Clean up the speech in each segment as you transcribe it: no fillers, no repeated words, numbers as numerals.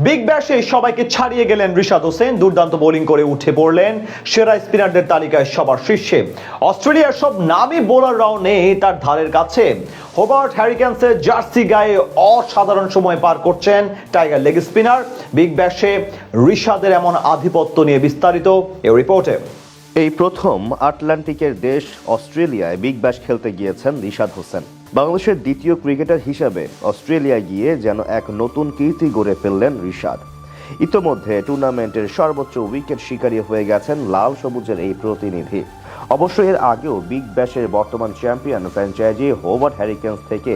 Big ব্যাশে সবাইকে ছাড়িয়ে গেলেন রিশাদ হোসেন। দুর্দান্ত বোলিং করে উঠে পড়লেন সেরা স্পিনারদের তালিকায় সবার শীর্ষে। অস্ট্রেলিয়ার সব নামী বোলাররাও নেই তার ধারের কাছে। হোবার্ট হ্যারিকেন্সের জার্সি গায়ে অসাধারণ সময় পার করছেন টাইগার লেগ স্পিনার। বিগ ব্যাশে রিশাদের এমন আধিপত্য নিয়ে বিস্তারিত এই রিপোর্টে। এই প্রথম আটলান্টিকের দেশ অস্ট্রেলিয়ায় বিগ ব্যাশ খেলতে গিয়েছেন রিশাদ হোসেন। বাংলাদেশের দ্বিতীয় ক্রিকেটার হিসেবে অস্ট্রেলিয়ায় গিয়ে যেন এক নতুন কীর্তি গড়ে ফেললেন রিশাদ। ইতোমধ্যে টুর্নামেন্টের সর্বোচ্চ উইকেট শিকারী হয়ে গেছেন লাল সবুজের এই প্রতিনিধি। অবশ্য এর আগেও বিগ ব্যাশের বর্তমান চ্যাম্পিয়ন ফ্র্যাঞ্চাইজি হোবার্ট হ্যারিকেন্স থেকে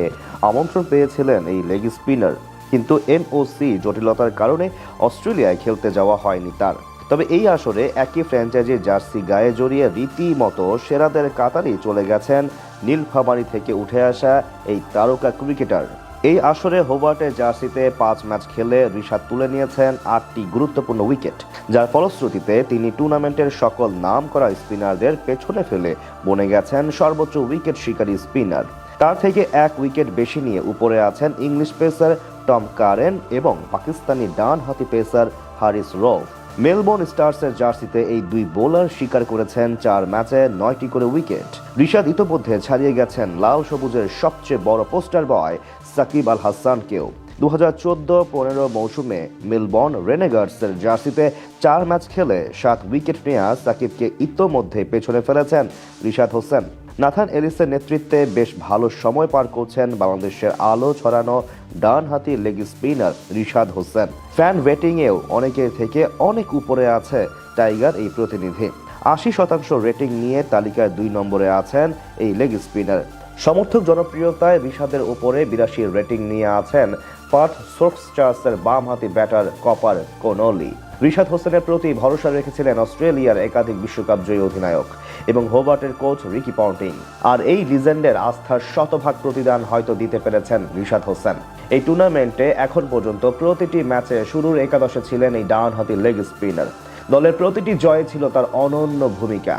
আমন্ত্রণ পেয়েছিলেন এই লেগ স্পিনার, কিন্তু এনওসি জটিলতার কারণে অস্ট্রেলিয়ায় খেলতে যাওয়া হয়নি তার। তবে এই আসরে একই ফ্র্যাঞ্চাইজির জার্সি গায়ে জড়িয়ে রীতিমতো সেরাদের কাতারেই চলে গেছেন নীলফামারী থেকে উঠে আসা এই তারকা ক্রিকেটার। এই আসরে হোবার্টের জার্সিতে 5 ম্যাচ খেলে রিশাদ তুলে নিয়েছেন 8টি গুরুত্বপূর্ণ উইকেট, যার ফলশ্রুতিতে তিনি টুর্নামেন্টের সকল নামকরা স্পিনারদের পেছনে ফেলে বনে গেছেন সর্বোচ্চ উইকেট শিকারী স্পিনার। তার থেকে 1 উইকেট বেশি নিয়ে উপরে আছেন ইংলিশ পেসার টম কারেন এবং পাকিস্তানি ডান হাতি পেসার হারিস রউফ। মেলবোর্ন স্টার্সের জার্সিতে এই দুই বোলার শিকার করেছেন 4 ম্যাচে 9টি করে উইকেট। রিশাদ ইতোমধ্যে ছাড়িয়ে গেছেন লাল সবুজের সবচেয়ে বড় পোস্টার বয় সাকিব আল হাসানকেও। 2014-15 মৌসুমে মেলবোর্ন রেনেগার্ডসের জার্সিতে 4 ম্যাচ খেলে 7 উইকেট নেওয়া সাকিবকে ইতোমধ্যে পেছনে ফেলেছেন রিশাদ হোসেন। নাথান এলিসের নেতৃত্বে বেশ ভালো সময় পার করছেন বাংলাদেশের আলো ছড়ানো ডানহাতি leg spinner Rishad Hossain. Fan রেটিংয়েও অনেকের থেকে অনেক উপরে আছে টাইগার এই প্রতিনিধি। 80% রেটিং নিয়ে তালিকায় 2 নম্বরে আছেন এই লেগ স্পিনার। সমর্থক জনপ্রিয়তায় রিশাদের উপরে 82 রেটিং নিয়ে আছেন পার্থ সোকস্টার্সের বামহাতি ব্যাটার কপার কোনলি। রিশাদ হোসেনের প্রতি ভরসা রেখেছিলেন অস্ট্রেলিয়ার একাধিক বিশ্বকাপ জয়ী অধিনায়ক এবং হোবার্টের কোচ রিকি পন্টিং। আর এই লিজেন্ডের আস্থার শতভাগ প্রতিদান হয়তো দিতে পেরেছেন রিশাদ হোসেন। এই টুর্নামেন্টে এখন পর্যন্ত প্রতিটি ম্যাচে শুরুর একাদশে ছিলেন এই ডানহাতি লেগ স্পিনার। দলের প্রতিটি জয়ে ছিল তার অনন্য ভূমিকা।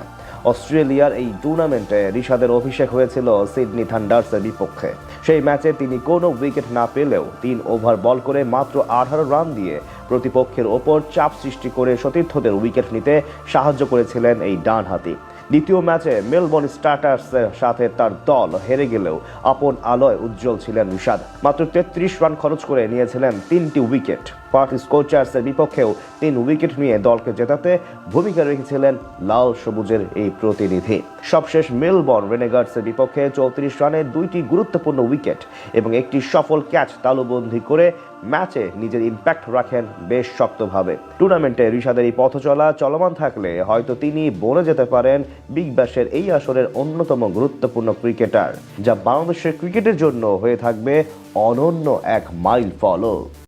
অস্ট্রেলিয়ার এই টুর্নামেন্টে রিশাদের অভিষেক হয়েছিল সিডনি থান্ডার্সের বিপক্ষে। সেই ম্যাচে তিনি কোনো উইকেট না পেলেও 3 ওভার বল করে মাত্র 18 রান দিয়ে প্রতিপক্ষের ওপর চাপ সৃষ্টি করে সতীর্থদের উইকেট নিতে সাহায্য করেছিলেন এই ডানহাতি। দ্বিতীয় ম্যাচে মেলবোর্ন স্টার্সের সাথে তার দল হেরে গেলেও আপন আলোয় উজ্জ্বল ছিলেন রিশাদ। মাত্র 33 রান খরচ করে নিয়েছিলেন 3টি উইকেট। পার্থ স্কোচার্সের বিপক্ষেও 3 উইকেট নিয়ে দলকে জেতাতে ভূমিকা রেখেছিলেন লাল সবুজের এই প্রতিনিধি। সবশেষ মেলবোর্ন রেনেগার্ডসের বিপক্ষে 34 রানে 2টি গুরুত্বপূর্ণ উইকেট এবং একটি সফল ক্যাচ তালুবন্দী করে ম্যাচে নিজের ইম্প্যাক্ট রাখেন বেশ শক্তভাবে। টুর্নামেন্টে রিশাদের এই পথচলা চলমান থাকলে হয়তো তিনি বনে যেতে পারেন বিগ ব্যাশের এই আসরের অন্যতম গুরুত্বপূর্ণ ক্রিকেটার, যা বাংলাদেশের ক্রিকেটের জন্য হয়ে থাকবে অনন্য এক মাইল ফলক।